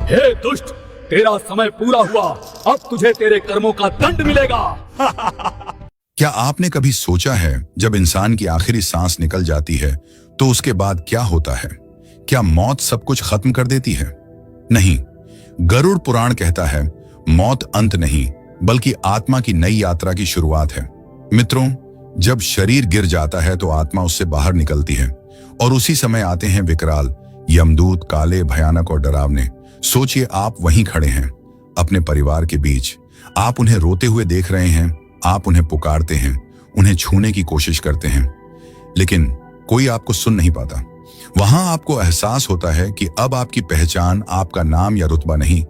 हे दुष्ट, तेरा समय पूरा हुआ, अब तुझे तेरे कर्मों का दंड मिलेगा। क्या आपने कभी सोचा है जब इंसान की आखिरी सांस निकल जाती है तो उसके बाद क्या होता है? क्या मौत सब कुछ खत्म कर देती है? नहीं, गरुड़ पुराण कहता है मौत अंत नहीं बल्कि आत्मा की नई यात्रा की शुरुआत है। मित्रों, जब शरीर गिर जाता है तो आत्मा उससे बाहर निकलती है और उसी समय आते हैं विकराल यमदूत, काले, भयानक और डरावने। सोचिए, आप वहीं खड़े हैं अपने परिवार के बीच, आप उन्हें रोते हुए देख रहे हैं, आप उन्हें पुकारते हैं, उन्हें छूने की कोशिश करते हैं, लेकिन कोई आपको सुन नहीं पाता। वहां आपको एहसास होता है कि अब आपकी पहचान आपका नाम या रुतबा नहीं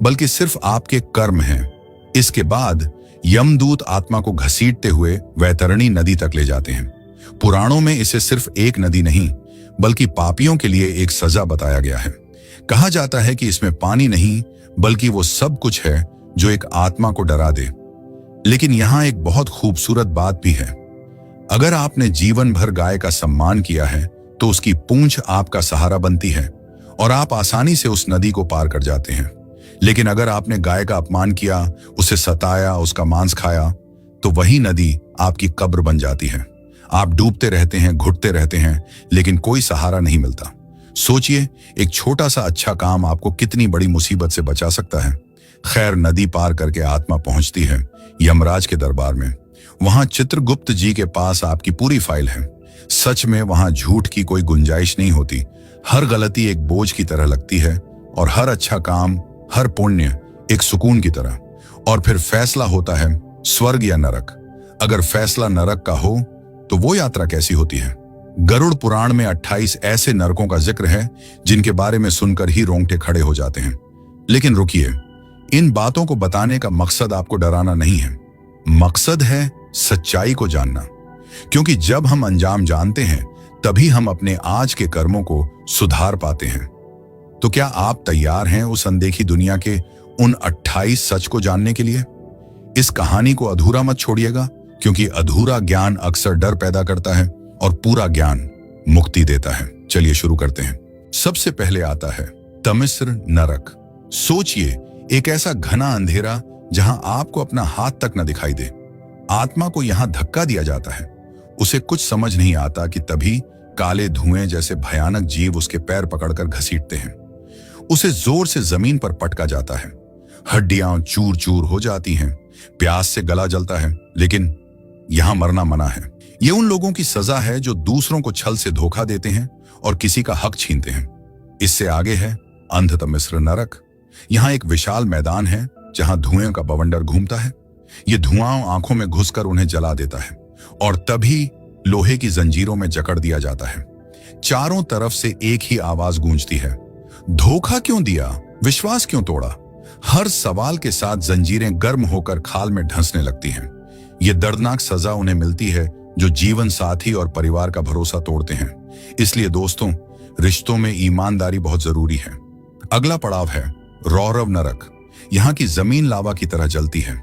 बल्कि सिर्फ आपके कर्म हैं। इसके बाद यमदूत आत्मा को घसीटते हुए वैतरणी नदी तक ले जाते हैं। पुराणों में इसे सिर्फ एक नदी नहीं बल्कि पापियों के लिए एक सजा बताया गया है। कहा जाता है कि इसमें पानी नहीं बल्कि वो सब कुछ है जो एक आत्मा को डरा दे। लेकिन यहां एक बहुत खूबसूरत बात भी है। अगर आपने जीवन भर गाय का सम्मान किया है तो उसकी पूंछ आपका सहारा बनती है और आप आसानी से उस नदी को पार कर जाते हैं। लेकिन अगर आपने गाय का अपमान किया, उसे सताया, उसका मांस खाया, तो वही नदी आपकी कब्र बन जाती है। आप डूबते रहते हैं, घुटते रहते हैं, लेकिन कोई सहारा नहीं मिलता। सोचिए, एक छोटा सा अच्छा काम आपको कितनी बड़ी मुसीबत से बचा सकता है। खैर, नदी पार करके आत्मा पहुंचती है यमराज के दरबार में। वहां चित्रगुप्त जी के पास आपकी पूरी फाइल है। सच में वहां झूठ की कोई गुंजाइश नहीं होती। हर गलती एक बोझ की तरह लगती है और हर अच्छा काम, हर पुण्य एक सुकून की तरह। और फिर फैसला होता है स्वर्ग या नरक। अगर फैसला नरक का हो तो वो यात्रा कैसी होती है? गरुड़ पुराण में 28 ऐसे नरकों का जिक्र है जिनके बारे में सुनकर ही रोंगटे खड़े हो जाते हैं। लेकिन रुकिए, इन बातों को बताने का मकसद आपको डराना नहीं है, मकसद है सच्चाई को जानना। क्योंकि जब हम अंजाम जानते हैं तभी हम अपने आज के कर्मों को सुधार पाते हैं। तो क्या आप तैयार हैं उस अनदेखी दुनिया के उन 28 सच को जानने के लिए? इस कहानी को अधूरा मत छोड़िएगा, क्योंकि अधूरा ज्ञान अक्सर डर पैदा करता है और पूरा ज्ञान मुक्ति देता है। चलिए शुरू करते हैं। सबसे पहले आता है तमिस्र नरक। सोचिए, एक ऐसा घना अंधेरा जहां आपको अपना हाथ तक न दिखाई दे। आत्मा को यहां धक्का दिया जाता है। उसे कुछ समझ नहीं आता कि तभी काले धुएं जैसे भयानक जीव उसके पैर पकड़कर घसीटते हैं। उसे जोर से जमीन पर पटका जाता है। हड्डियां चूर चूर हो जाती हैं, प्यास से गला जलता है, लेकिन यहां मरना मना है। ये उन लोगों की सजा है जो दूसरों को छल से धोखा देते हैं और किसी का हक छीनते हैं। इससे आगे है अंधतमिस्र नरक। यहां एक विशाल मैदान है जहां धुएं का बवंडर घूमता है। ये धुआं आंखों में घुसकर उन्हें जला देता है और तभी लोहे की जंजीरों में जकड़ दिया जाता है। चारों तरफ से एक ही आवाज गूंजती है, धोखा क्यों दिया, विश्वास क्यों तोड़ा? हर सवाल के साथ जंजीरें गर्म होकर खाल में ढंसने लगती हैं। ये दर्दनाक सजा उन्हें मिलती है जो जीवन साथी और परिवार का भरोसा तोड़ते हैं। इसलिए दोस्तों, रिश्तों में ईमानदारी बहुत जरूरी है। अगला पड़ाव है रौरव नरक। यहाँ की जमीन लावा की तरह जलती है।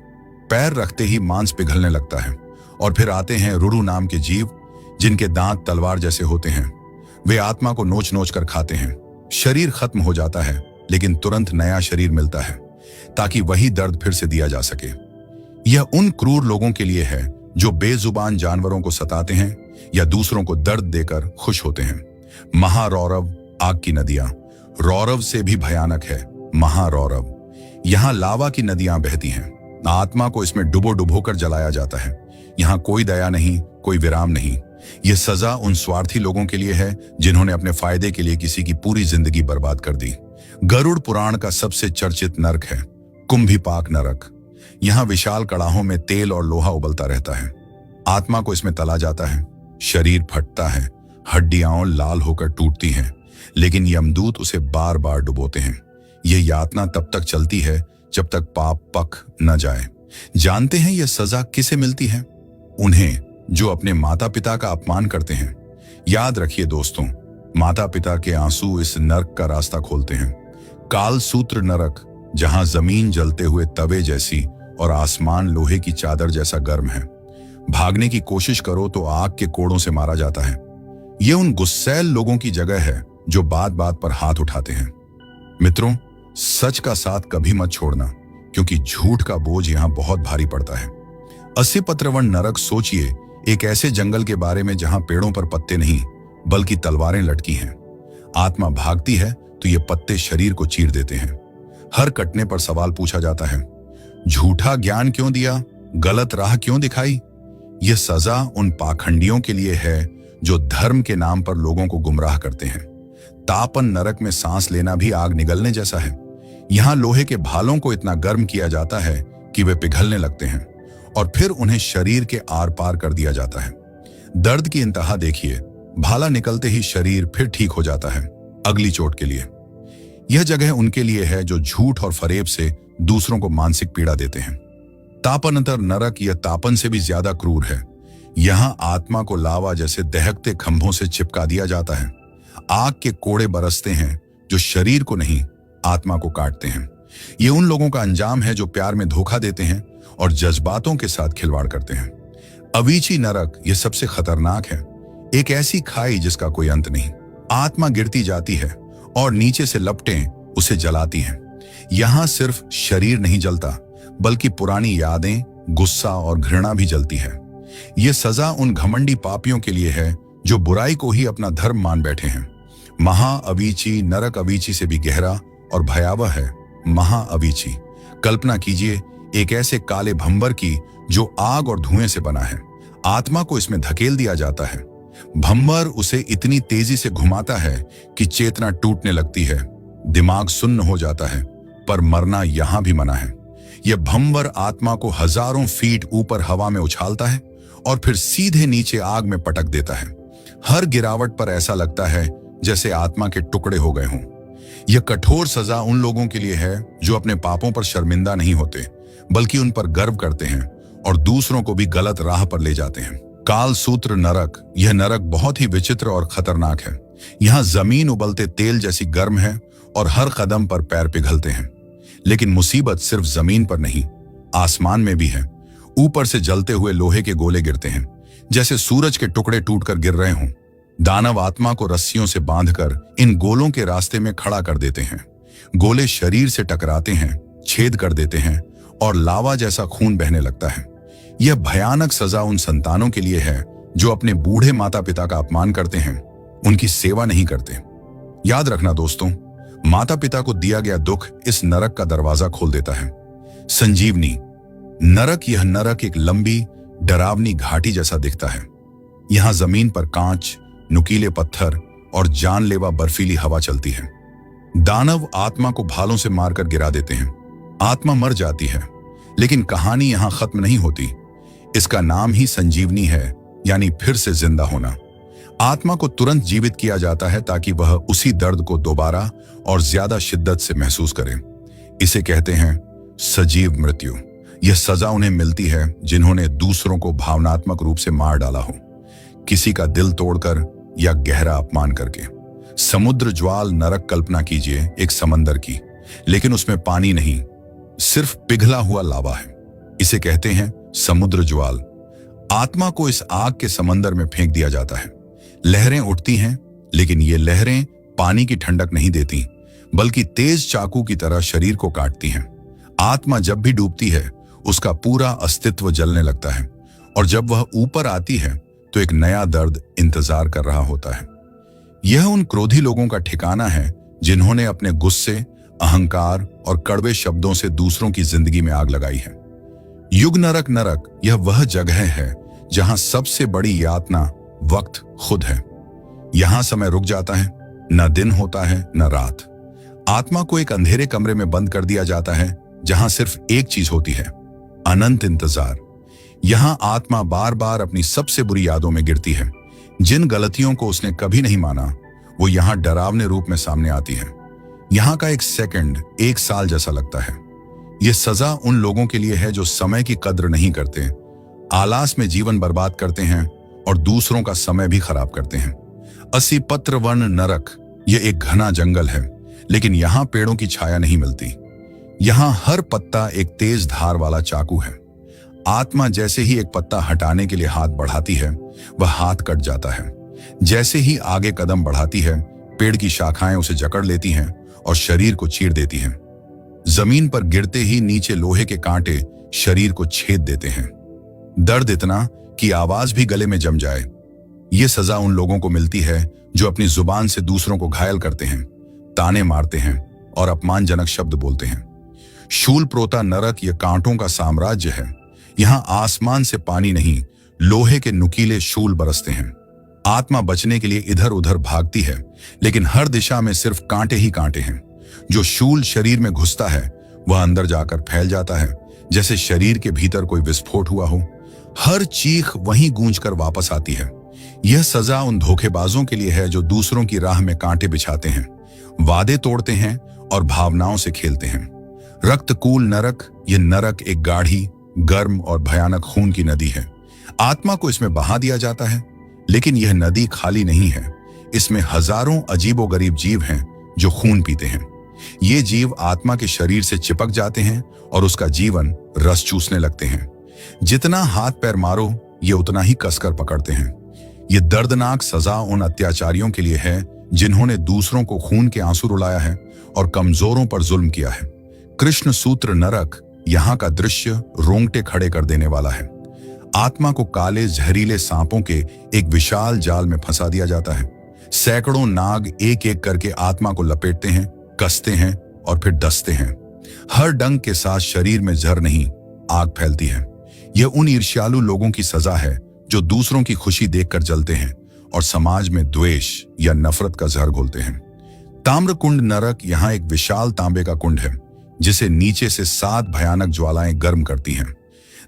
पैर रखते ही मांस पिघलने लगता है। और फिर आते हैं रुरु नाम के जीव, जिनके दांत तलवार जैसे होते हैं। वे आत्मा को नोच नोच कर खाते हैं। शरीर खत्म हो जाता है, लेकिन तुरंत नया शरीर मिलता है ताकि वही दर्द फिर से दिया जा सके। यह उन क्रूर लोगों के लिए है जो बेजुबान जानवरों को सताते हैं या दूसरों को दर्द देकर खुश होते हैं। महारौरव, आग की नदियां। रौरव से भी भयानक है महारौरव। यहाँ लावा की नदियां बहती हैं। आत्मा को इसमें डुबो डुबो कर जलाया जाता है। यहाँ कोई दया नहीं, कोई विराम नहीं। यह सजा उन स्वार्थी लोगों के लिए है जिन्होंने अपने फायदे के लिए किसी की पूरी जिंदगी बर्बाद कर दी। गरुड़ पुराण का सबसे चर्चित नरक है कुंभीपाक नरक। यहाँ विशाल कड़ाहों में तेल और लोहा उबलता रहता है। आत्मा को इसमें तला जाता है। शरीर फटता है, हड्डियां लाल होकर टूटती हैं, लेकिन यमदूत उसे बार बार डुबोते हैं। यह यातना तब तक चलती है जब तक पाप पक न जाए। जानते हैं यह सजा किसे मिलती है? उन्हें जो अपने माता पिता का अपमान करते हैं। याद रखिए दोस्तों, माता पिता के आंसू इस नरक का रास्ता खोलते हैं। काल सूत्र नरक, जहां जमीन जलते हुए तवे जैसी और आसमान लोहे की चादर जैसा गर्म है। भागने की कोशिश करो तो आग के कोड़ों से मारा जाता है। यह उन गुस्सैल लोगों की जगह है जो बात बात पर हाथ उठाते हैं। मित्रों, सच का साथ कभी मत छोड़ना, क्योंकि झूठ का बोझ यहां बहुत भारी पड़ता है। 80 पत्रवन नरक सोचिए, एक ऐसे जंगल के बारे में जहां पेड़ों पर पत्ते नहीं बल्कि तलवारें लटकी हैं। आत्मा भागती है तो ये पत्ते शरीर को चीर देते हैं। हर कटने पर सवाल पूछा जाता है, झूठा ज्ञान क्यों दिया, गलत राह क्यों दिखाई? यह सजा उन पाखंडियों के लिए है जो धर्म के नाम पर लोगों को गुमराह करते हैं। तापन नरक में सांस लेना भी आग निगलने जैसा है। यहां लोहे के भालों को इतना गर्म किया जाता है कि वे पिघलने लगते हैं और फिर उन्हें शरीर के आर पार कर दिया जाता है। दर्द की इंतहा देखिए, भाला निकलते ही शरीर फिर ठीक हो जाता है अगली चोट के लिए। यह जगह उनके लिए है जो झूठ और फरेब से दूसरों को मानसिक पीड़ा देते हैं। तापनतर नरक यह तापन से भी ज्यादा क्रूर है। यहां आत्मा को लावा जैसे दहकते खंभों से चिपका दिया जाता है। आग के कोड़े बरसते हैं जो शरीर को नहीं, आत्मा को काटते हैं। ये उन लोगों का अंजाम है जो प्यार में धोखा देते हैं और जज्बातों के साथ खिलवाड़ करते हैं। अवीची नरक यह सबसे खतरनाक है। एक ऐसी खाई जिसका कोई अंत नहीं। आत्मा गिरती जाती है और नीचे से लपटें उसे जलाती हैं। यहां सिर्फ शरीर नहीं जलता बल्कि पुरानी यादें, गुस्सा और घृणा भी जलती है। यह सजा उन घमंडी पापियों के लिए है जो बुराई को ही अपना धर्म मान बैठे हैं। महाअवीची नरक अवीची से भी गहरा और भयावह है। महाअवीची, कल्पना कीजिए एक ऐसे काले भंवर की जो आग और धुएं से बना है। आत्मा को इसमें धकेल दिया जाता है। भंवर उसे इतनी तेजी से घुमाता है कि चेतना टूटने लगती है, दिमाग सुन्न हो जाता है, पर मरना यहां भी मना है। यह भंवर आत्मा को हजारों फीट ऊपर हवा में उछालता है और फिर सीधे नीचे आग में पटक देता है। हर गिरावट पर ऐसा लगता है जैसे आत्मा के टुकड़े हो गए हों। यह कठोर सजा उन लोगों के लिए है जो अपने पापों पर शर्मिंदा नहीं होते बल्कि उन पर गर्व करते हैं और दूसरों को भी गलत राह पर ले जाते हैं। काल सूत्र नरक, यह नरक बहुत ही विचित्र और खतरनाक है। यहां जमीन उबलते तेल जैसी गर्म है और हर कदम पर पैर पिघलते हैं। लेकिन मुसीबत सिर्फ जमीन पर नहीं, आसमान में भी है। ऊपर से जलते हुए लोहे के गोले गिरते हैं जैसे सूरज के टुकड़े टूटकर गिर रहे हों। दानव आत्मा को रस्सियों से बांधकर इन गोलों के रास्ते में खड़ा कर देते हैं। गोले शरीर से टकराते हैं, छेद कर देते हैं और लावा जैसा खून बहने लगता है। यह भयानक सजा उन संतानों के लिए है जो अपने बूढ़े माता पिता का अपमान करते हैं, उनकी सेवा नहीं करते। याद रखना दोस्तों, माता पिता को दिया गया दुख इस नरक का दरवाजा खोल देता है। संजीवनी नरक, यह नरक एक लंबी डरावनी घाटी जैसा दिखता है। यहां जमीन पर कांच, नुकीले पत्थर और जानलेवा बर्फीली हवा चलती है। दानव आत्मा को भालों से मारकर गिरा देते हैं। आत्मा मर जाती है, लेकिन कहानी यहां खत्म नहीं होती। इसका नाम ही संजीवनी है, यानी फिर से जिंदा होना। आत्मा को तुरंत जीवित किया जाता है ताकि वह उसी दर्द को दोबारा और ज्यादा शिद्दत से महसूस करे। इसे कहते हैं सजीव मृत्यु। यह सजा उन्हें मिलती है जिन्होंने दूसरों को भावनात्मक रूप से मार डाला हो, किसी का दिल तोड़कर या गहरा अपमान करके। समुद्र ज्वाल नरक, कल्पना कीजिए एक समंदर की, लेकिन उसमें पानी नहीं, सिर्फ पिघला हुआ लावा है। इसे कहते हैं समुद्र ज्वाल। आत्मा को इस आग के समंदर में फेंक दिया जाता है। लहरें उठती हैं, लेकिन ये लहरें पानी की ठंडक नहीं देती बल्कि तेज चाकू की तरह शरीर को काटती हैं। आत्मा जब भी डूबती है उसका पूरा अस्तित्व जलने लगता है और जब वह ऊपर आती है तो एक नया दर्द इंतजार कर रहा होता है। यह उन क्रोधी लोगों का ठिकाना है जिन्होंने अपने गुस्से, अहंकार और कड़वे शब्दों से दूसरों की जिंदगी में आग लगाई है। युग नरक नरक, यह वह जगह है जहां सबसे बड़ी यातना वक्त खुद है। यहां समय रुक जाता है, न दिन होता है न रात। आत्मा को एक अंधेरे कमरे में बंद कर दिया जाता है जहां सिर्फ एक चीज होती है, अनंत इंतजार। यहां आत्मा बार बार अपनी सबसे बुरी यादों में गिरती है। जिन गलतियों को उसने कभी नहीं माना वो यहां डरावने रूप में सामने आती है। यहां का एक सेकंड एक साल जैसा लगता है। यह सजा उन लोगों के लिए है जो समय की कद्र नहीं करते, आलास में जीवन बर्बाद करते हैं और दूसरों का समय भी खराब करते हैं। 80 पत्रवन नरक, यह एक घना जंगल है, लेकिन यहां पेड़ों की छाया नहीं मिलती। यहां हर पत्ता एक तेज धार वाला चाकू है। आत्मा जैसे ही एक पत्ता हटाने के लिए हाथ बढ़ाती है, वह हाथ कट जाता है। जैसे ही आगे कदम बढ़ाती है, पेड़ की शाखाएं उसे जकड़ लेती हैं और शरीर को चीर देती हैं। जमीन पर गिरते ही नीचे लोहे के कांटे शरीर को छेद देते हैं। दर्द इतना कि आवाज भी गले में जम जाए। ये सजा उन लोगों को मिलती है जो अपनी जुबान से दूसरों को घायल करते हैं, ताने मारते हैं और अपमानजनक शब्द बोलते हैं। शूल प्रोता नरक यह कांटों का साम्राज्य है। यहां आसमान से पानी नहीं, लोहे के नुकीले शूल बरसते हैं। आत्मा बचने के लिए इधर उधर भागती है, लेकिन हर दिशा में सिर्फ कांटे ही कांटे हैं। जो शूल शरीर में घुसता है वह अंदर जाकर फैल जाता है, जैसे शरीर के भीतर कोई विस्फोट हुआ हो। हर चीख वहीं गूंजकर वापस आती है। यह सजा उन धोखेबाजों के लिए है जो दूसरों की राह में कांटे बिछाते हैं, वादे तोड़ते हैं और भावनाओं से खेलते हैं। रक्तकूल नरक, यह नरक एक गाढ़ी, गर्म और भयानक खून की नदी है। आत्मा को इसमें बहा दिया जाता है, लेकिन यह नदी खाली नहीं है। इसमें हजारों अजीबोगरीब जीव हैं जो खून पीते हैं। ये जीव आत्मा के शरीर से चिपक जाते हैं और उसका जीवन रस चूसने लगते हैं। जितना हाथ पैर मारो ये उतना ही कसकर पकड़ते हैं। ये दर्दनाक सजा उन अत्याचारियों के लिए है जिन्होंने दूसरों को खून के आंसू रुलाया है और कमजोरों पर जुल्म किया है। कृष्ण सूत्र नरक यहाँ का दृश्य रोंगटे खड़े कर देने वाला है। आत्मा को काले जहरीले सांपों के एक विशाल जाल में फंसा दिया जाता है। सैकड़ों नाग एक एक करके आत्मा को लपेटते हैं, कसते हैं और फिर डसते हैं। हर डंक के साथ शरीर में जहर नहीं, आग फैलती है। यह उन ईर्ष्यालु लोगों की सजा है जो दूसरों की खुशी देखकर जलते हैं और समाज में द्वेष या नफरत का जहर घोलते हैं। ताम्रकुंड नरक यहाँ एक विशाल तांबे का कुंड है जिसे नीचे से 7 भयानक ज्वालाएं गर्म करती हैं।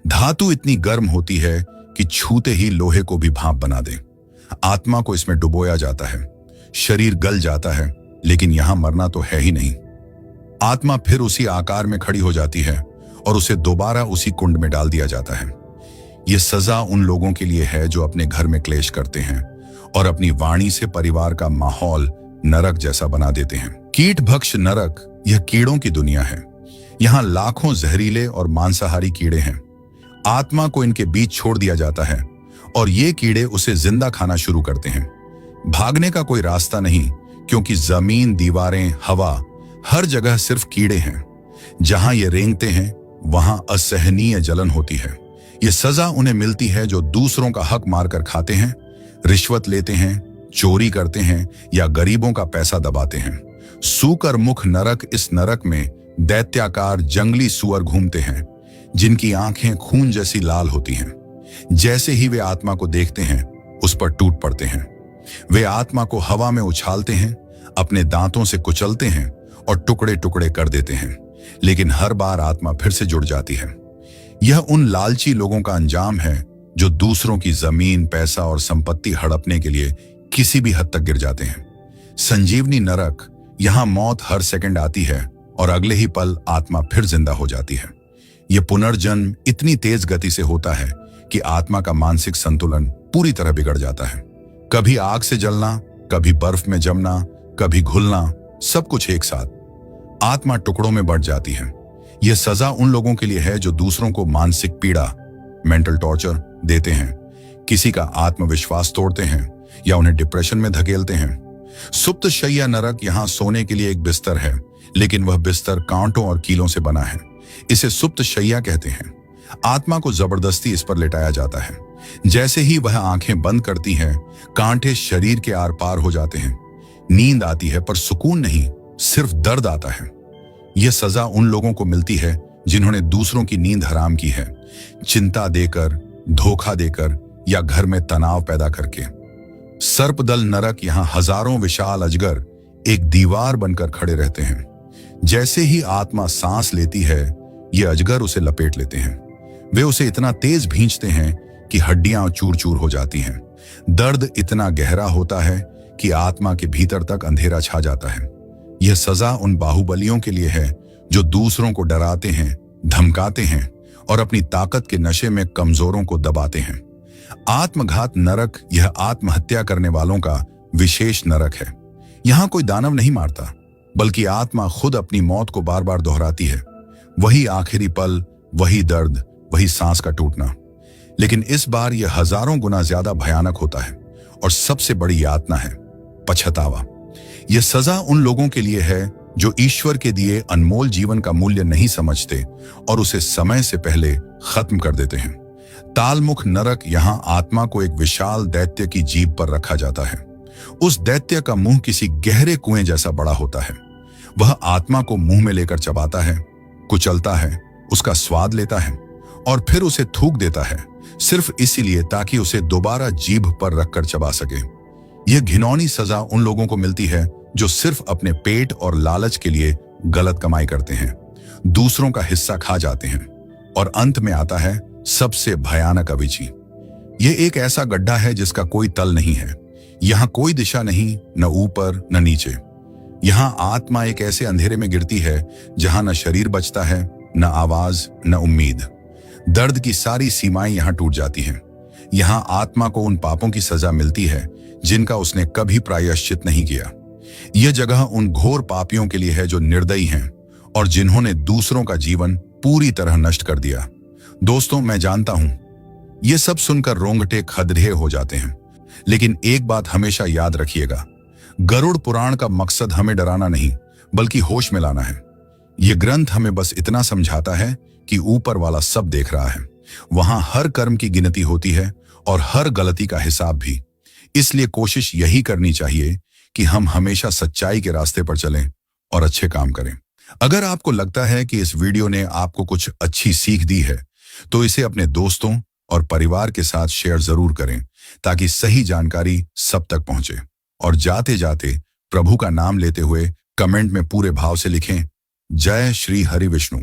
धातु इतनी गर्म होती है कि छूते ही लोहे को भी भाप बना दे। आत्मा को इसमें डुबोया जाता है। शरीर गल जाता है, लेकिन यहां मरना तो है ही नहीं। आत्मा फिर उसी आकार में खड़ी हो जाती है और उसे दोबारा उसी कुंड में डाल दिया जाता है। यह सजा उन लोगों के लिए है जो अपने घर में क्लेश करते हैं और अपनी वाणी से परिवार का माहौल नरक जैसा बना देते हैं। कीट भक्ष नरक यह कीड़ों की दुनिया है। यहाँ लाखों जहरीले और मांसाहारी कीड़े हैं। आत्मा को इनके बीच छोड़ दिया जाता है और ये कीड़े उसे जिंदा खाना शुरू करते हैं। भागने का कोई रास्ता नहीं, क्योंकि जमीन, दीवारें, हवा, हर जगह सिर्फ कीड़े हैं। जहां ये रेंगते हैं वहां असहनीय जलन होती है। ये सजा उन्हें मिलती है जो दूसरों का हक मारकर खाते हैं, रिश्वत लेते हैं, चोरी करते हैं या गरीबों का पैसा दबाते हैं। सूकर मुख नरक, इस नरक में दैत्याकार जंगली सुअर घूमते हैं जिनकी आंखें खून जैसी लाल होती हैं। जैसे ही वे आत्मा को देखते हैं उस पर टूट पड़ते हैं। वे आत्मा को हवा में उछालते हैं, अपने दांतों से कुचलते हैं और टुकड़े टुकड़े कर देते हैं, लेकिन हर बार आत्मा फिर से जुड़ जाती है। यह उन लालची लोगों का अंजाम है जो दूसरों की जमीन, पैसा और संपत्ति हड़पने के लिए किसी भी हद तक गिर जाते हैं। संजीवनी नरक, यहां मौत हर सेकंड आती है और अगले ही पल आत्मा फिर जिंदा हो जाती है। यह पुनर्जन्म इतनी तेज गति से होता है कि आत्मा का मानसिक संतुलन पूरी तरह बिगड़ जाता है। कभी आग से जलना, कभी बर्फ में जमना, कभी घुलना, सब कुछ एक साथ। आत्मा टुकड़ों में बढ़ जाती है। यह सजा उन लोगों के लिए है जो दूसरों को मानसिक पीड़ा, मेंटल टॉर्चर देते हैं, किसी का आत्मविश्वास तोड़ते हैं या उन्हें डिप्रेशन में धकेलते हैं। सुप्त शैया नरक, यहां सोने के लिए एक बिस्तर है, लेकिन वह बिस्तर कांटों और कीलों से बना है। इसे सुप्त शैया कहते हैं। आत्मा को जबरदस्ती इस पर लेटाया जाता है। जैसे ही वह आंखें बंद करती हैं, कांटे शरीर के आर पार हो जाते हैं। नींद आती है पर सुकून नहीं, सिर्फ दर्द आता है। यह सजा उन लोगों को मिलती है जिन्होंने दूसरों की नींद हराम की है, चिंता देकर, धोखा देकर या घर में तनाव पैदा करके। सर्पदल नरक, यहां हजारों विशाल अजगर एक दीवार बनकर खड़े रहते हैं। जैसे ही आत्मा सांस लेती है, ये अजगर उसे लपेट लेते हैं। वे उसे इतना तेज भींचते हैं कि हड्डियां चूर चूर हो जाती हैं। दर्द इतना गहरा होता है कि आत्मा के भीतर तक अंधेरा छा जाता है। यह सजा उन बाहुबलियों के लिए है जो दूसरों को डराते हैं, धमकाते हैं और अपनी ताकत के नशे में कमजोरों को दबाते हैं। आत्मघात नरक, यह आत्महत्या करने वालों का विशेष नरक है। यहां कोई दानव नहीं मारता, बल्कि आत्मा खुद अपनी मौत को बार बार दोहराती है। वही आखिरी पल, वही दर्द, वही सांस का टूटना। लेकिन इस बार यह हजारों गुना ज्यादा भयानक होता है और सबसे बड़ी यातना है पछतावा। यह सजा उन लोगों के लिए है जो ईश्वर के दिए अनमोल जीवन का मूल्य नहीं समझते और उसे समय से पहले खत्म कर देते हैं। तालमुख नरक यहां आत्मा को एक विशाल दैत्य की जीभ पर रखा जाता है। उस दैत्य का मुंह किसी गहरे कुएं जैसा बड़ा होता है। वह आत्मा को मुंह में लेकर चबाता है, कुचलता है, उसका स्वाद लेता है और फिर उसे थूक देता है, सिर्फ इसीलिए ताकि उसे दोबारा जीभ पर रखकर चबा सके। यह घिनौनी सजा उन लोगों को मिलती है जो सिर्फ अपने पेट और लालच के लिए गलत कमाई करते हैं, दूसरों का हिस्सा खा जाते हैं और अंत में आता है सबसे भयानक अविची। यह एक ऐसा गड्ढा है जिसका कोई तल नहीं है। यहां कोई दिशा नहीं, न ऊपर न नीचे। यहां आत्मा एक ऐसे अंधेरे में गिरती है जहां न शरीर बचता है, न आवाज, न उम्मीद। दर्द की सारी सीमाएं यहां टूट जाती हैं। यहां आत्मा को उन पापों की सजा मिलती है जिनका उसने कभी प्रायश्चित नहीं किया। यह जगह उन घोर पापियों के लिए है जो निर्दयी हैं और जिन्होंने दूसरों का जीवन पूरी तरह नष्ट कर दिया। दोस्तों, मैं जानता हूं यह सब सुनकर रोंगटे खड़े हो जाते हैं, लेकिन एक बात हमेशा याद रखिएगा, गरुड़ पुराण का मकसद हमें डराना नहीं बल्कि होश में लाना है। यह ग्रंथ हमें बस इतना समझाता है कि ऊपर वाला सब देख रहा है। वहां हर कर्म की गिनती होती है और हर गलती का हिसाब भी। इसलिए कोशिश यही करनी चाहिए कि हम हमेशा सच्चाई के रास्ते पर चलें और अच्छे काम करें। अगर आपको लगता है कि इस वीडियो ने आपको कुछ अच्छी सीख दी है तो इसे अपने दोस्तों और परिवार के साथ शेयर जरूर करें ताकि सही जानकारी सब तक पहुंचे। और जाते जाते प्रभु का नाम लेते हुए कमेंट में पूरे भाव से लिखें, जय श्री हरि विष्णु।